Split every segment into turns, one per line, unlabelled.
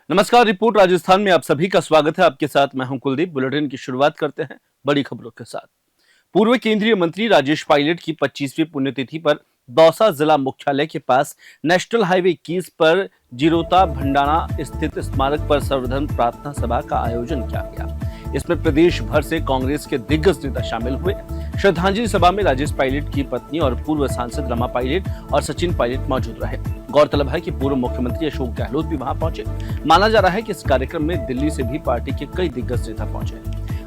नमस्कार। रिपोर्ट राजस्थान में आप सभी का स्वागत है। आपके साथ मैं हूं कुलदीप। बुलेटिन की शुरुआत करते हैं बड़ी खबरों के साथ। पूर्व केंद्रीय मंत्री राजेश पायलट की 25वीं पुण्यतिथि पर दौसा जिला मुख्यालय के पास नेशनल हाईवे 21 पर जिरोता भंडाना स्थित स्मारक पर सर्वधर्म प्रार्थना सभा का आयोजन किया गया। इसमें प्रदेश भर से कांग्रेस के दिग्गज नेता शामिल हुए। श्रद्धांजलि सभा में राजेश पायलट की पत्नी और पूर्व सांसद रमा पायलट और सचिन पायलट मौजूद रहे। गौरतलब है कि पूर्व मुख्यमंत्री अशोक गहलोत भी वहां पहुंचे। माना जा रहा है कि इस कार्यक्रम में दिल्ली से भी पार्टी के कई दिग्गज नेता पहुंचे।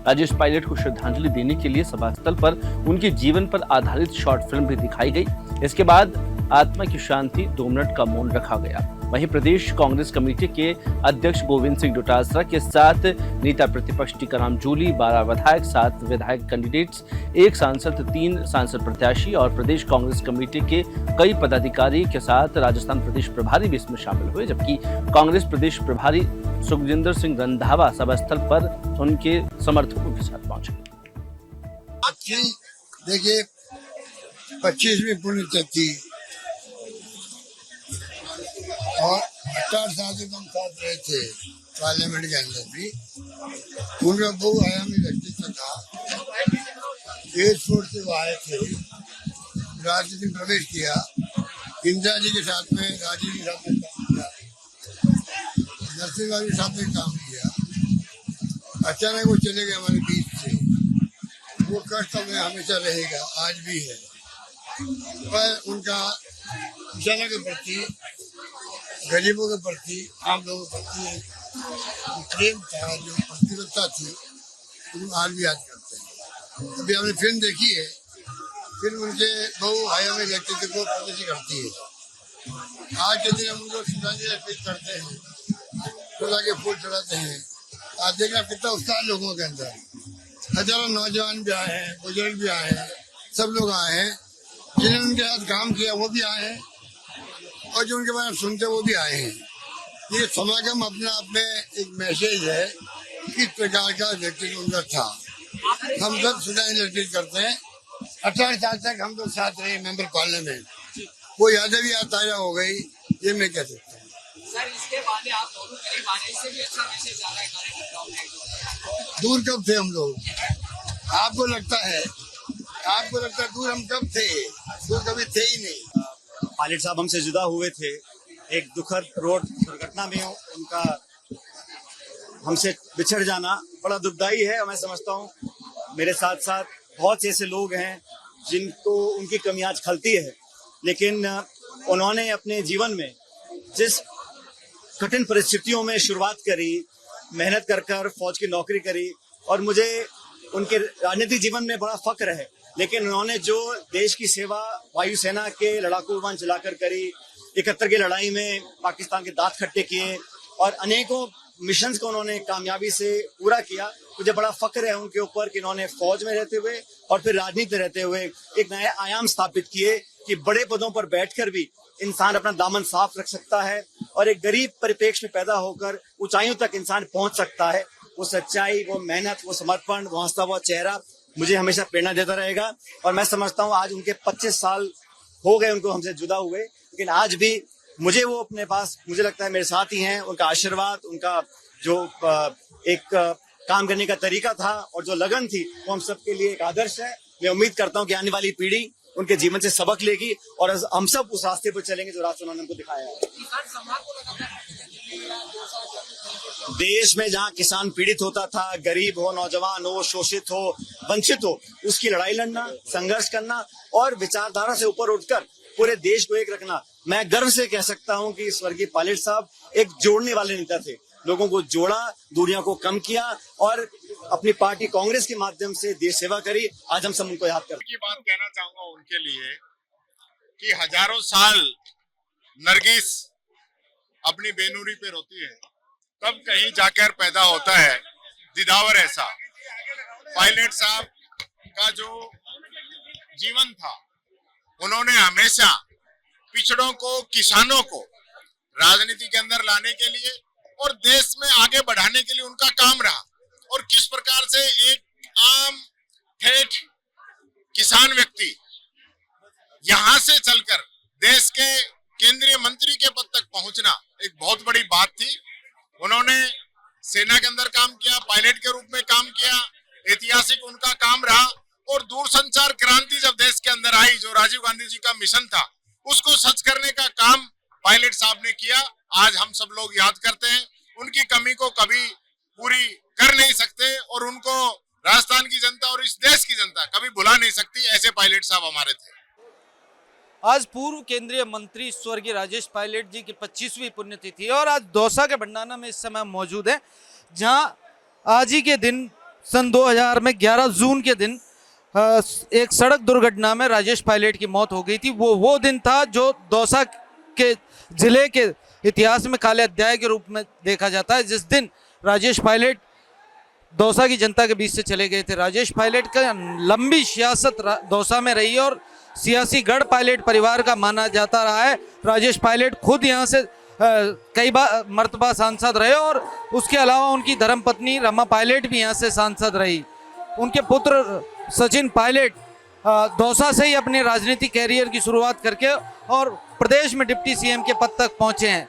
राजेश पायलट को श्रद्धांजलि देने के लिए सभा स्थल पर उनके जीवन पर आधारित शॉर्ट फिल्म भी दिखाई गई। इसके बाद आत्मा की शांति 2 मिनट का मौन रखा गया। वहीं प्रदेश कांग्रेस कमेटी के अध्यक्ष गोविंद सिंह डोटासरा के साथ नेता प्रतिपक्ष टीकाराम जूली, 12 विधायक, 7 विधायक कैंडिडेट्स, 1 सांसद, 3 सांसद प्रत्याशी और प्रदेश कांग्रेस कमेटी के कई पदाधिकारी के साथ राजस्थान प्रदेश प्रभारी भी इसमें शामिल हुए। जबकि कांग्रेस प्रदेश प्रभारी सुखजिंदर सिंह रंधावा सभा स्थल पर उनके समर्थकों के साथ पहुंचे।
देखिए 25वीं पुण्यतिथि और 18 साल से हम साथ रहे थे पार्लियामेंट के अंदर भी। उनका बहुआयामी व्यक्तित्व था। एयरपोर्ट से वो आए थे, राजनीति में प्रवेश किया, इंदिरा जी के साथ में, राजीव के साथ में काम किया, नरसिम्हा के साथ में काम किया। अचानक वो चले गए हमारे बीच से। वो कष्ट हमें हमेशा रहेगा, आज भी है। पर उनका जनता के प्रति, गरीबों के प्रति, आम लोगों के प्रति जो प्रेम था, जो प्रतिबद्धता थी, उनको आज भी याद करते हैं। अभी हमने फिल्म देखी है। फिल्म उनके बहुआयामी व्यक्तित्व को प्रदर्शित करती है। आज के दिन हम उनको श्रद्धांजलि अर्पित करते हैं, खुदा के फूल चढ़ाते हैं। आज देखना कितना उत्साह लोगों के अंदर। हजारों नौजवान भी आए हैं, बुजुर्ग भी आए हैं, सब लोग आए हैं। जिन्होंने उनके साथ काम किया वो भी आए हैं और जो उनके बारे में सुनते वो भी आए हैं। ये समागम अपने आप में एक मैसेज है किस प्रकार का व्यक्तित्व उनका था। हम सब श्रद्धांजलि अर्पित करते हैं। 18 साल तक हम लोग साथ रहे मेंबर पार्लियामेंट। वो यादें भी आज ताजा हो गई, ये मैं कह सकता हूँ।
सर, इसके बाद आप दोनों करीब आने से भी अच्छा मैसेज आ रहा है कार्यकर्ताओं में।
दूर कब थे हम लोग? आपको लगता है दूर हम कब थे? दूर कभी थे ही नहीं।
पायलट साहब हमसे जुदा हुए थे एक दुखद रोड दुर्घटना में। उनका हमसे बिछड़ जाना बड़ा दुखदाई है। मैं समझता हूँ मेरे साथ साथ बहुत से ऐसे लोग हैं जिनको उनकी कमी आज खलती है, लेकिन उन्होंने अपने जीवन में जिस कठिन परिस्थितियों में शुरुआत करी, मेहनत कर फौज की नौकरी करी, और मुझे उनके राजनीतिक जीवन में बड़ा फक्र है। लेकिन उन्होंने जो देश की सेवा वायुसेना के लड़ाकू विमान चलाकर करी, 71 की लड़ाई में पाकिस्तान के दांत खट्टे किए और अनेकों मिशंस को उन्होंने कामयाबी से पूरा किया। मुझे बड़ा फक्र है उनके ऊपर कि उन्होंने फौज में रहते हुए और फिर राजनीति में रहते हुए एक नया आयाम स्थापित किए कि बड़े पदों पर बैठकर भी इंसान अपना दामन साफ रख सकता है और एक गरीब परिप्रेक्ष्य में पैदा होकर ऊंचाइयों तक इंसान पहुंच सकता है। वो सच्चाई, वो मेहनत, वो समर्पण, वो हंसता हुआ चेहरा मुझे हमेशा प्रेरणा देता रहेगा। और मैं समझता हूँ आज उनके 25 साल हो गए उनको हमसे जुदा हुए, लेकिन आज भी मुझे वो अपने पास, मुझे लगता है मेरे साथ ही हैं। उनका आशीर्वाद, उनका जो एक काम करने का तरीका था और जो लगन थी, वो हम सबके लिए एक आदर्श है। मैं उम्मीद करता हूँ कि आने वाली पीढ़ी उनके जीवन से सबक लेगी और हम सब उस रास्ते पर चलेंगे जो रास्ता उन्होंने हमको दिखाया है। देश में जहाँ किसान पीड़ित होता था, गरीब हो, नौजवान हो, शोषित हो, वंचित हो, उसकी लड़ाई लड़ना, संघर्ष करना और विचारधारा से ऊपर उठकर पूरे देश को एक रखना, मैं गर्व से कह सकता हूँ कि स्वर्गीय पायलट साहब एक जोड़ने वाले नेता थे। लोगों को जोड़ा, दूरियां को कम किया और अपनी पार्टी कांग्रेस के माध्यम से देश सेवा करी। आज हम सब उनको याद करते हैं।
की बात कहना चाहूंगा उनके लिए कि हजारों साल नरगिस अपनी बेनूरी पे रोती है, तब कहीं जाकर पैदा होता है दिदावर ऐसा। पायलट साहब का जो जीवन था, उन्होंने हमेशा पिछड़ों को, किसानों को राजनीति के अंदर लाने के लिए और देश में आगे बढ़ाने के लिए उनका काम रहा। और किस प्रकार से एक आम ठेठ किसान व्यक्ति यहां से चलकर देश के केंद्रीय मंत्री के पद तक पहुंचना एक बहुत बड़ी बात थी। उन्होंने सेना के अंदर काम किया, पायलट के रूप में काम किया, ऐतिहासिक उनका काम रहा। और दूरसंचार क्रांति जब देश के अंदर आई, जो राजीव गांधी जी का मिशन था, उसको सच करने का काम पायलट साहब ने किया। आज हम सब लोग याद करते हैं, उनकी कमी को कभी पूरी कर नहीं सकते और उनको राजस्थान की जनता और इस देश की जनता कभी भुला नहीं सकती। ऐसे पायलट साहब हमारे थे।
आज पूर्व केंद्रीय मंत्री स्वर्गीय राजेश पायलट जी की 25वीं पुण्यतिथि है और आज दौसा के भंडाना में इस समय मौजूद है, जहां आज ही के दिन सन 2000 में 11 जून के दिन एक सड़क दुर्घटना में राजेश पायलट की मौत हो गई थी। वो दिन था जो दौसा के जिले के इतिहास में काले अध्याय के रूप में देखा जाता है, जिस दिन राजेश पायलट दौसा की जनता के बीच से चले गए थे। राजेश पायलट का लंबी सियासत दौसा में रही और सियासी गढ़ पायलट परिवार का माना जाता रहा है। राजेश पायलट खुद यहाँ से कई बार मर्तबा सांसद रहे और उसके अलावा उनकी धर्मपत्नी रमा पायलट भी यहाँ से सांसद रही। उनके पुत्र सचिन पायलट दौसा से ही अपने राजनीतिक कैरियर की शुरुआत करके और प्रदेश में डिप्टी सीएम के पद तक पहुंचे हैं।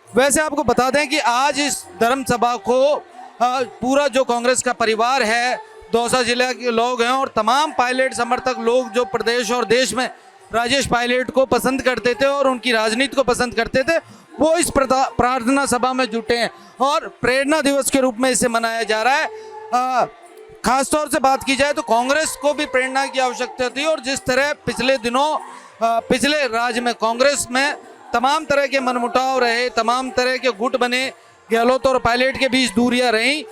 वैसे आपको बता दें कि आज इस धर्म सभा को पूरा जो कांग्रेस का परिवार है, दौसा जिले के लोग हैं और तमाम पायलट समर्थक लोग जो प्रदेश और देश में राजेश पायलट को पसंद करते थे और उनकी राजनीति को पसंद करते थे, वो इस प्रार्थना सभा में जुटे हैं और प्रेरणा दिवस के रूप में इसे मनाया जा रहा है। खासतौर से बात की जाए तो कांग्रेस को भी प्रेरणा की आवश्यकता थी और जिस तरह पिछले दिनों पिछले राज्य में कांग्रेस में तमाम तरह के मनमुटाव रहे, तमाम तरह के गुट बने, गहलोत और पायलट के बीच दूरियां रहीं,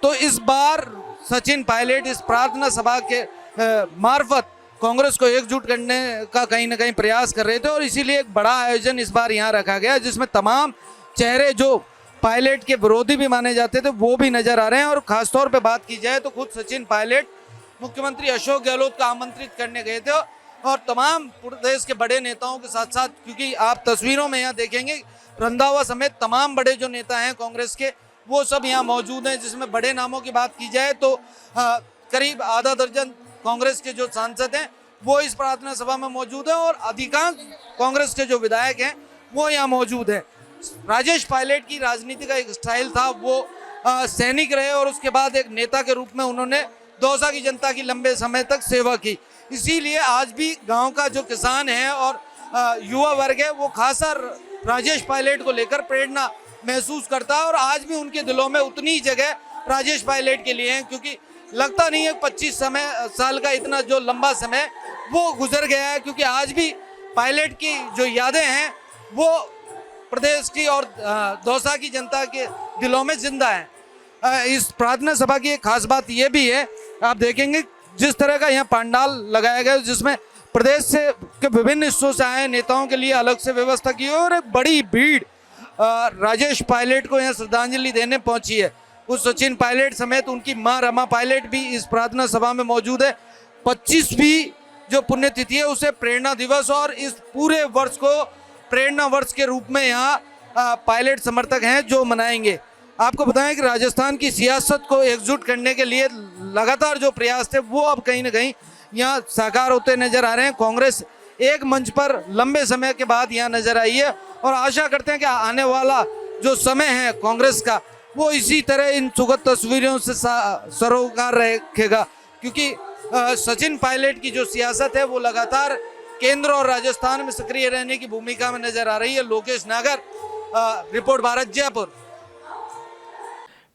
तो इस बार सचिन पायलट इस प्रार्थना सभा के मार्फत कांग्रेस को एकजुट करने का कहीं ना कहीं प्रयास कर रहे थे और इसीलिए एक बड़ा आयोजन इस बार यहाँ रखा गया, जिसमें तमाम चेहरे जो पायलट के विरोधी भी माने जाते थे वो भी नजर आ रहे हैं। और खासतौर पे बात की जाए तो खुद सचिन पायलट मुख्यमंत्री अशोक गहलोत को आमंत्रित करने गए थे और तमाम प्रदेश के बड़े नेताओं के साथ साथ, क्योंकि आप तस्वीरों में यहाँ देखेंगे रंधावा समेत तमाम बड़े जो नेता हैं कांग्रेस के, वो सब यहाँ मौजूद हैं। जिसमें बड़े नामों की बात की जाए तो करीब आधा दर्जन कांग्रेस के जो सांसद हैं वो इस प्रार्थना सभा में मौजूद हैं और अधिकांश कांग्रेस के जो विधायक हैं वो यहाँ मौजूद हैं। राजेश पायलट की राजनीति का एक स्टाइल था, वो सैनिक रहे और उसके बाद एक नेता के रूप में उन्होंने दौसा की जनता की लंबे समय तक सेवा की। इसीलिए आज भी गांव का जो किसान है और युवा वर्ग है वो खासा राजेश पायलट को लेकर प्रेरणा महसूस करता है और आज भी उनके दिलों में उतनी ही जगह राजेश पायलट के लिए है, क्योंकि लगता नहीं है 25 साल का इतना जो लंबा समय वो गुजर गया है, क्योंकि आज भी पायलट की जो यादें हैं वो प्रदेश की और दौसा की जनता के दिलों में जिंदा है। इस प्रार्थना सभा की एक खास बात ये भी है, आप देखेंगे जिस तरह का यहाँ पंडाल लगाया गया जिसमें प्रदेश से के विभिन्न हिस्सों से आए नेताओं के लिए अलग से व्यवस्था की और एक बड़ी भीड़ राजेश पायलट को यहाँ श्रद्धांजलि देने पहुंची है। उस सचिन पायलट समेत उनकी मां रमा पायलट भी इस प्रार्थना सभा में मौजूद है। 25वीं जो पुण्यतिथि है उसे प्रेरणा दिवस और इस पूरे वर्ष को प्रेरणा वर्ष के रूप में यहाँ पायलट समर्थक हैं जो मनाएंगे। आपको बताएं कि राजस्थान की सियासत को एकजुट करने के लिए लगातार जो प्रयास थे वो अब कहीं ना कहीं यहाँ साकार होते नजर आ रहे हैं। कांग्रेस एक मंच पर लंबे समय के बाद यहाँ नजर आई है और आशा करते हैं कि आने वाला जो समय है कांग्रेस का वो इसी तरह इन सुखद तस्वीरों से सरोकार रखेगा, क्योंकि सचिन पायलट की जो सियासत है वो लगातार केंद्र और राजस्थान में सक्रिय रहने की भूमिका में नजर आ रही है। लोकेश नागर, रिपोर्ट भारत, जयपुर।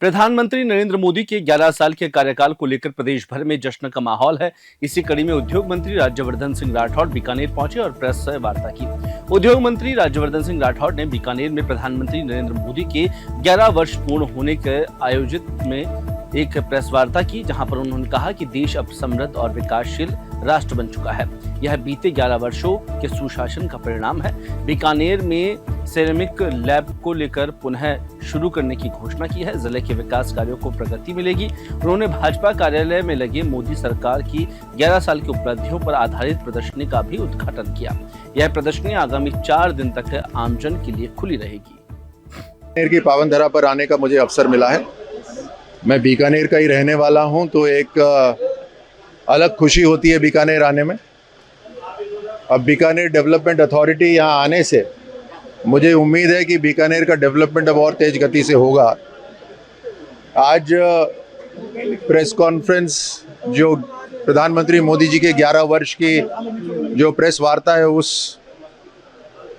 प्रधानमंत्री नरेंद्र मोदी के 11 साल के कार्यकाल को लेकर प्रदेश भर में जश्न का माहौल है। इसी कड़ी में उद्योग मंत्री राज्यवर्धन सिंह राठौड़ बीकानेर पहुंचे और प्रेस से वार्ता की। उद्योग मंत्री राज्यवर्धन सिंह राठौड़ ने बीकानेर में प्रधानमंत्री नरेंद्र मोदी के 11 वर्ष पूर्ण होने के आयोजित में एक प्रेस वार्ता की, जहां पर उन्होंने कहा कि देश अब समृद्ध और विकासशील राष्ट्र बन चुका है। यह बीते 11 वर्षों के सुशासन का परिणाम है। बीकानेर में सेरेमिक लैब को लेकर पुनः शुरू करने की घोषणा की है। जिले के विकास कार्यों को प्रगति मिलेगी। उन्होंने भाजपा कार्यालय में लगे मोदी सरकार की 11 साल की उपलब्धियों पर आधारित प्रदर्शनी का भी उद्घाटन किया। यह प्रदर्शनी आगामी 4 दिन तक आमजन के लिए खुली रहेगी।
बीकानेर की पावन धरा पर आने का मुझे अवसर मिला है। मैं बीकानेर का ही रहने वाला हूं, तो एक अलग खुशी होती है बीकानेर आने में। अब बीकानेर डेवलपमेंट अथॉरिटी यहाँ आने से मुझे उम्मीद है कि बीकानेर का डेवलपमेंट अब और तेज गति से होगा आज प्रेस कॉन्फ्रेंस जो प्रधानमंत्री मोदी जी के 11 वर्ष की जो प्रेस वार्ता है, उस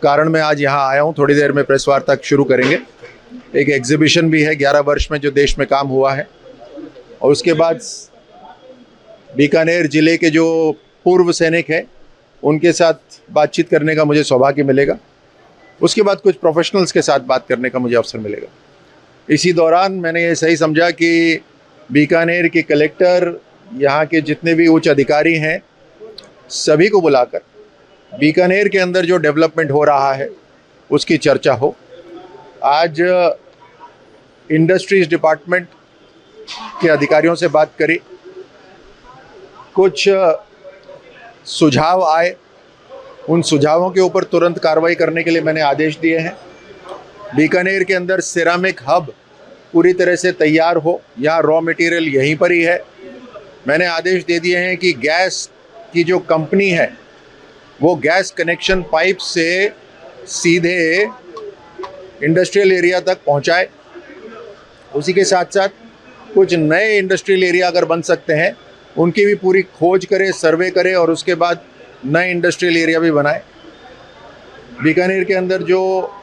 कारण मैं आज यहाँ आया हूँ। थोड़ी देर में प्रेस वार्ता शुरू करेंगे। एक एग्जीबिशन भी है 11 वर्ष में जो देश में काम हुआ है, और उसके बाद बीकानेर जिले के जो पूर्व सैनिक हैं उनके साथ बातचीत करने का मुझे सौभाग्य मिलेगा। उसके बाद कुछ प्रोफेशनल्स के साथ बात करने का मुझे अवसर मिलेगा। इसी दौरान मैंने ये सही समझा कि बीकानेर के कलेक्टर, यहाँ के जितने भी उच्च अधिकारी हैं, सभी को बुलाकर बीकानेर के अंदर जो डेवलपमेंट हो रहा है उसकी चर्चा हो। आज इंडस्ट्रीज डिपार्टमेंट के अधिकारियों से बात करी, कुछ सुझाव आए, उन सुझावों के ऊपर तुरंत कार्रवाई करने के लिए मैंने आदेश दिए हैं। बीकानेर के अंदर सिरामिक हब पूरी तरह से तैयार हो, यहाँ रॉ मटेरियल यहीं पर ही है। मैंने आदेश दे दिए हैं कि गैस की जो कंपनी है वो गैस कनेक्शन पाइप से सीधे इंडस्ट्रियल एरिया तक पहुँचाए। उसी के साथ साथ कुछ नए इंडस्ट्रियल एरिया अगर बन सकते हैं उनकी भी पूरी खोज करे, सर्वे करे, और उसके बाद नए इंडस्ट्रियल एरिया भी बनाए। बीकानेर के अंदर जो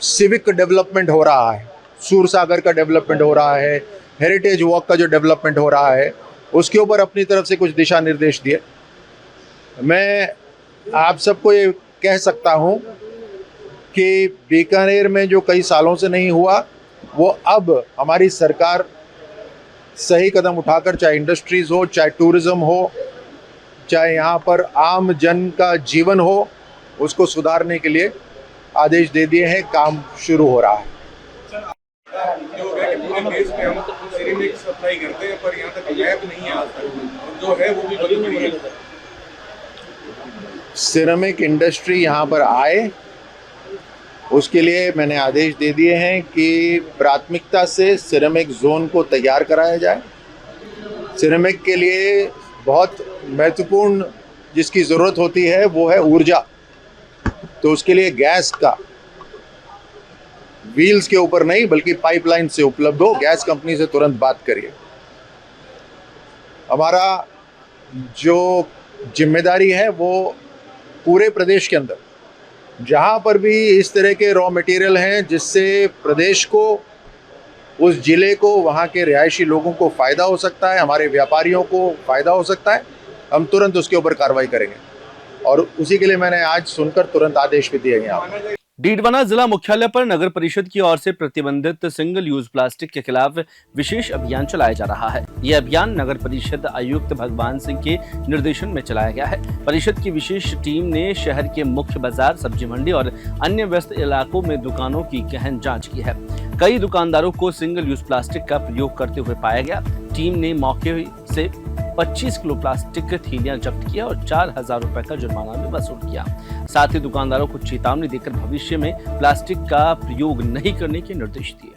सिविक डेवलपमेंट हो रहा है, सूरसागर का डेवलपमेंट हो रहा है, हेरिटेज वॉक का जो डेवलपमेंट हो रहा है, उसके ऊपर अपनी तरफ से कुछ दिशा निर्देश दिए। मैं आप सबको ये कह सकता हूँ कि बीकानेर में जो कई सालों से नहीं हुआ, वो अब हमारी सरकार सही कदम उठाकर, चाहे इंडस्ट्रीज़ हो, चाहे टूरिज़्म हो, चाहे यहाँ पर आम जन का जीवन हो, उसको सुधारने के लिए आदेश दे दिए हैं। काम शुरू हो रहा है।
जो है कि पूरे देश में हम सिरेमिक सप्लाई करते हैं, पर यहाँ तक लैब नहीं है आज तक, और जो है वो भी बंद पड़ी है।
सिरेमिक इंडस्ट्री यहाँ पर आए, उसके लिए मैंने आदेश दे दिए हैं कि प्राथमिकता से सिरेमिक जोन को तैयार कराया जाए। सिरेमिक के लिए बहुत महत्वपूर्ण जिसकी ज़रूरत होती है वो है ऊर्जा, तो उसके लिए गैस का व्हील्स के ऊपर नहीं बल्कि पाइपलाइन से उपलब्ध हो। गैस कंपनी से तुरंत बात करिए। हमारा जो जिम्मेदारी है वो पूरे प्रदेश के अंदर जहाँ पर भी इस तरह के रॉ मटेरियल हैं जिससे प्रदेश को, उस ज़िले को, वहाँ के रिहायशी लोगों को फ़ायदा हो सकता है, हमारे व्यापारियों को फ़ायदा हो सकता है, हम तुरंत उसके ऊपर कार्रवाई करेंगे। और उसी के लिए मैंने आज सुनकर तुरंत आदेश भी दिए हैं।
डीडवाना जिला मुख्यालय पर नगर परिषद की ओर से प्रतिबंधित सिंगल यूज प्लास्टिक के खिलाफ विशेष अभियान चलाया जा रहा है। यह अभियान नगर परिषद आयुक्त भगवान सिंह के निर्देशन में चलाया गया है। परिषद की विशेष टीम ने शहर के मुख्य बाजार, सब्जी मंडी और अन्य व्यस्त इलाकों में दुकानों की गहन जाँच की है। कई दुकानदारों को सिंगल यूज प्लास्टिक का प्रयोग करते हुए पाया गया। टीम ने मौके से 25 किलो प्लास्टिक थैलियां जब्त किया और 4,000 रुपए का जुर्माना भी वसूल किया। साथ ही दुकानदारों को चेतावनी देकर भविष्य में प्लास्टिक का प्रयोग नहीं करने के निर्देश दिए।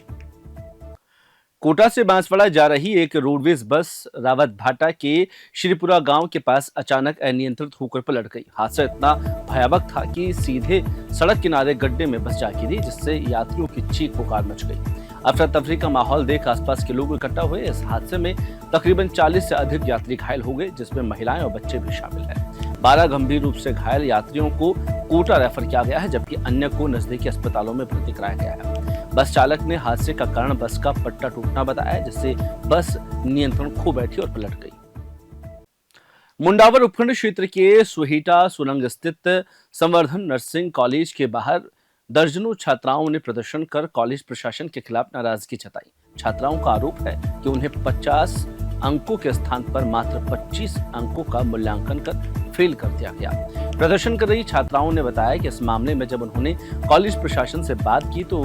कोटा से बांसवाड़ा जा रही एक रोडवेज बस रावत भाटा के श्रीपुरा गांव के पास अचानक अनियंत्रित होकर पलट गई। हादसा इतना भयावह था कि सीधे सड़क किनारे गड्ढे में बस जा गिरी, जिससे यात्रियों की चीख पुकार मच गई। अफरा तफरी का माहौल देख आसपास के लोग इकट्ठा हुए। इस हादसे में तकरीबन 40 से अधिक यात्री घायल हो गए, जिसमें महिलाएं और बच्चे भी शामिल हैं। 12 गंभीर रूप से घायल यात्रियों को कोटा रेफर किया गया है, जबकि अन्य को नजदीकी अस्पतालों में भर्ती कराया गया है। बस चालक ने हादसे का कारण बस का पट्टा टूटना बताया, जिससे बस नियंत्रण खो बैठी और पलट गई। मुंडावर उपखंड क्षेत्र के सुहीटा सुरंग स्थित संवर्धन नर्सिंग कॉलेज के बाहर दर्जनों छात्राओं ने प्रदर्शन कर कॉलेज प्रशासन के खिलाफ नाराजगी जताई। छात्राओं का आरोप है कि उन्हें 50 अंकों के स्थान पर मात्र 25 अंकों का मूल्यांकन कर फेल कर दिया गया। प्रदर्शन कर रही छात्राओं ने बताया कि इस मामले में जब उन्होंने कॉलेज प्रशासन से बात की तो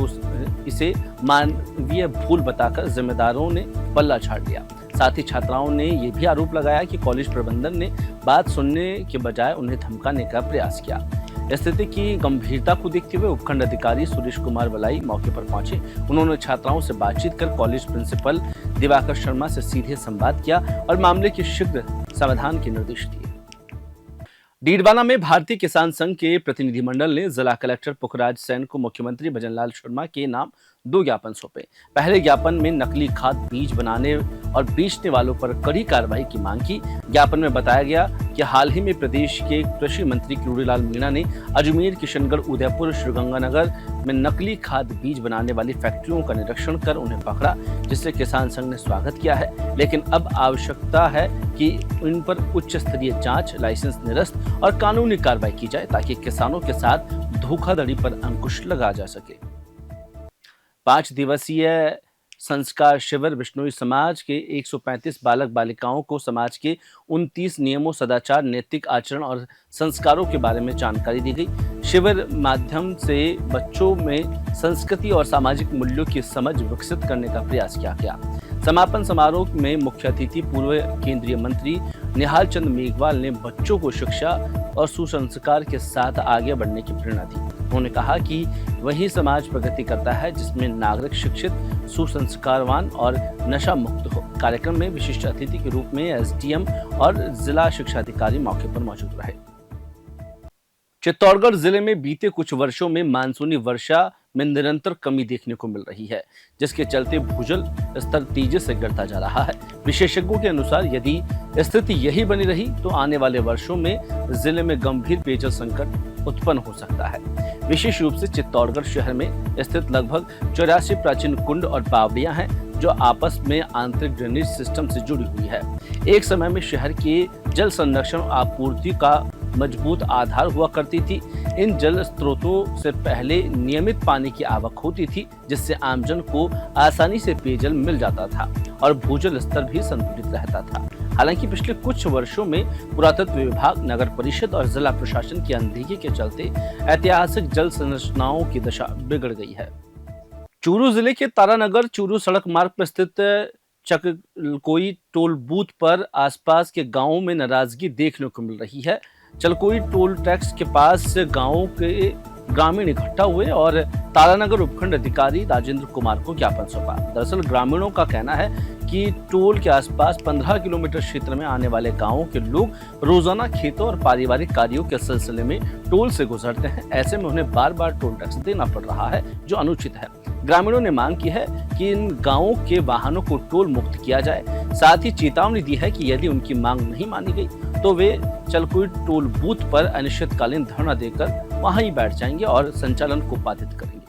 इसे मानवीय भूल बताकर जिम्मेदारों ने पल्ला झाड़ दिया। साथ ही छात्राओं ने यह भी आरोप लगाया कि कॉलेज प्रबंधन ने बात सुनने के बजाय उन्हें धमकाने का प्रयास किया। स्थिति की गंभीरता को देखते हुए उपखंड अधिकारी सुरेश कुमार वलाई मौके पर पहुंचे। उन्होंने छात्राओं से बातचीत कर कॉलेज प्रिंसिपल दिवाकर शर्मा से सीधे संवाद किया और मामले के शीघ्र समाधान के निर्देश दिए। डीडवाना में भारतीय किसान संघ के प्रतिनिधिमंडल ने जिला कलेक्टर पुखराज सैन को मुख्यमंत्री भजनलाल शर्मा के नाम 2 ज्ञापन सौंपे। पहले ज्ञापन में नकली खाद बीज बनाने और बेचने वालों पर कड़ी कार्रवाई की मांग की। ज्ञापन में बताया गया कि हाल ही में प्रदेश के कृषि मंत्री किरोड़ीलाल मीणा ने अजमेर, किशनगढ़, उदयपुर, श्रीगंगानगर में नकली खाद बीज बनाने वाली फैक्ट्रियों का निरीक्षण कर उन्हें पकड़ा, जिससे किसान संघ ने स्वागत किया है। लेकिन अब आवश्यकता है कि इन पर उच्च स्तरीय जांच, लाइसेंस निरस्त और कानूनी कार्रवाई की जाए ताकि किसानों के साथ धोखाधड़ी पर अंकुश लगा जा सके। 5 दिवसीय संस्कार शिविर बिश्नोई समाज के 135 बालक बालिकाओं को समाज के 29 नियमों, सदाचार, नैतिक आचरण और संस्कारों के बारे में जानकारी दी गई। शिविर माध्यम से बच्चों में संस्कृति और सामाजिक मूल्यों की समझ विकसित करने का प्रयास किया गया। समापन समारोह में मुख्य अतिथि पूर्व केंद्रीय मंत्री निहाल चंद मेघवाल ने बच्चों को शिक्षा और सुसंस्कार के साथ आगे बढ़ने की प्रेरणा दी। उन्होंने कहा कि वही समाज प्रगति करता है जिसमें नागरिक शिक्षित, सुसंस्कारवान और नशा मुक्त हो। कार्यक्रम में विशिष्ट अतिथि के रूप में एसडीएम और जिला शिक्षा अधिकारी मौके पर मौजूद रहे। चित्तौड़गढ़ जिले में बीते कुछ वर्षों में मानसूनी वर्षा में निरंतर कमी देखने को मिल रही है, जिसके चलते भूजल स्तर तेजी से गिरता जा रहा है। विशेषज्ञों के अनुसार यदि स्थिति यही बनी रही तो आने वाले वर्षों में जिले में गंभीर पेयजल संकट उत्पन्न हो सकता है। विशेष रूप से चित्तौड़गढ़ शहर में स्थित लगभग 84 प्राचीन कुंड और बावड़ियां हैं जो आपस में आंतरिक ड्रेनेज सिस्टम से जुड़ी हुई है। एक समय में शहर के जल संरक्षण आपूर्ति का मजबूत आधार हुआ करती थी। इन जल स्रोतों से पहले नियमित पानी की आवक होती थी, जिससे आमजन को आसानी से पेयजल मिल जाता था और भूजल स्तर भी संतुलित रहता था। हालांकि पिछले कुछ वर्षों में पुरातत्व विभाग, नगर परिषद और जिला प्रशासन की अनदेखी के चलते ऐतिहासिक जल संरचनाओं की दशा बिगड़ गई है। चूरू जिले के तारानगर चूरू सड़क मार्ग पर स्थित चलकोई टोल बूथ पर आसपास के गांवों में नाराजगी देखने को मिल रही है। चलकोई टोल टैक्स के पास गांवों के ग्रामीण इकट्ठा हुए और तारानगर उपखंड अधिकारी राजेंद्र कुमार को ज्ञापन सौंपा। दरअसल ग्रामीणों का कहना है कि टोल के आसपास 15 किलोमीटर क्षेत्र में आने वाले गांवों के लोग रोजाना खेतों और पारिवारिक कार्यों के सिलसिले में टोल से गुजरते हैं। ऐसे में उन्हें बार बार टोल टैक्स देना पड़ रहा है, जो अनुचित है। ग्रामीणों ने मांग की है कि इन गांवों के वाहनों को टोल मुक्त किया जाए। साथ ही चेतावनी दी है कि यदि उनकी मांग नहीं मानी गई तो वे चलकोई टोल बूथ पर अनिश्चितकालीन धरना देकर वहां ही बैठ जाएंगे और संचालन को बाधित करेंगे।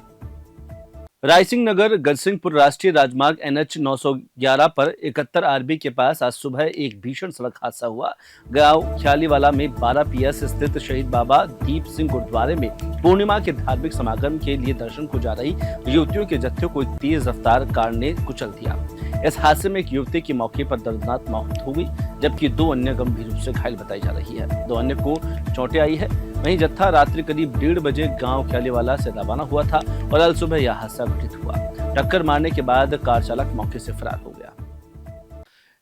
रायसिंह नगर गजसिंहपुर राष्ट्रीय राजमार्ग NH 911 पर 71 RB के पास आज सुबह एक भीषण सड़क हादसा हुआ। गांव ख्यालीवाला में 12 PS स्थित शहीद बाबा दीप सिंह गुरुद्वारे में पूर्णिमा के धार्मिक समागम के लिए दर्शन को जा रही युवतियों के जत्थे को एक तेज रफ्तार कार ने कुचल दिया। इस हादसे में एक युवती की मौके पर दर्दनाक मौत हो गई, जबकि 2 अन्य गंभीर रूप से घायल बताई जा रही है। 2 अन्य को चोटें आई है। वहीं जत्था रात्रि करीब 1:30 बजे गांव ख्यालीवाला से रवाना हुआ था और कल सुबह यह हादसा घटित हुआ। टक्कर मारने के बाद कार चालक मौके से फरार हो गया।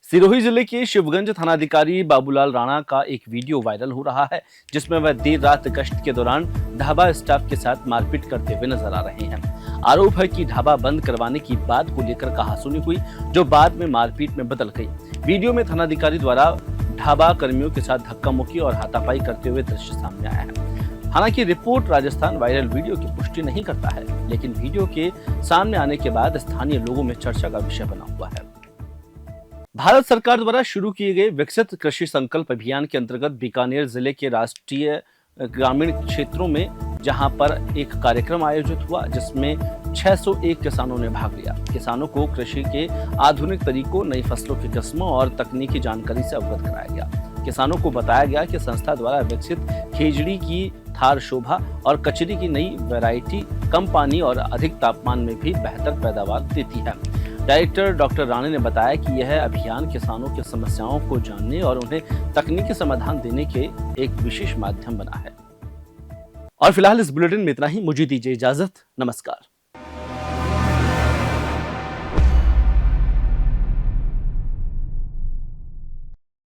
सिरोही जिले के शिवगंज थानाधिकारी बाबूलाल राणा का एक वीडियो वायरल हो रहा है, जिसमें वह देर रात गश्त के दौरान ढाबा स्टाफ के साथ मारपीट करते हुए नजर आ रहे हैं। आरोप है कि ढाबा बंद करवाने की बात को लेकर कहासुनी हुई, जो बाद में मारपीट में बदल गई। वीडियो में थानाधिकारी द्वारा ढाबा कर्मियों के साथ धक्का मुक्की और हाथापाई करते हुए दृश्य सामने आया है। हालांकि रिपोर्ट राजस्थान वायरल वीडियो की पुष्टि नहीं करता है, लेकिन वीडियो के सामने आने के बाद स्थानीय लोगों में चर्चा का विषय बना हुआ है। भारत सरकार द्वारा शुरू किए गए विकसित कृषि संकल्प अभियान के अंतर्गत बीकानेर जिले के राष्ट्रीय ग्रामीण क्षेत्रों में जहां पर एक कार्यक्रम आयोजित हुआ, जिसमें 601 किसानों ने भाग लिया। किसानों को कृषि के आधुनिक तरीकों, नई फसलों की किस्मों और तकनीकी जानकारी से अवगत कराया गया। किसानों को बताया गया कि संस्था द्वारा विकसित खेजड़ी की थार शोभा और कचरी की नई वैरायटी कम पानी और अधिक तापमान में भी बेहतर पैदावार देती है। डायरेक्टर डॉक्टर राणे ने बताया कि यह अभियान किसानों की समस्याओं को जानने और उन्हें तकनीकी समाधान देने के एक विशेष माध्यम बना है। और फिलहाल इस बुलेटिन में इतना ही। मुझे दीजिए इजाजत। नमस्कार।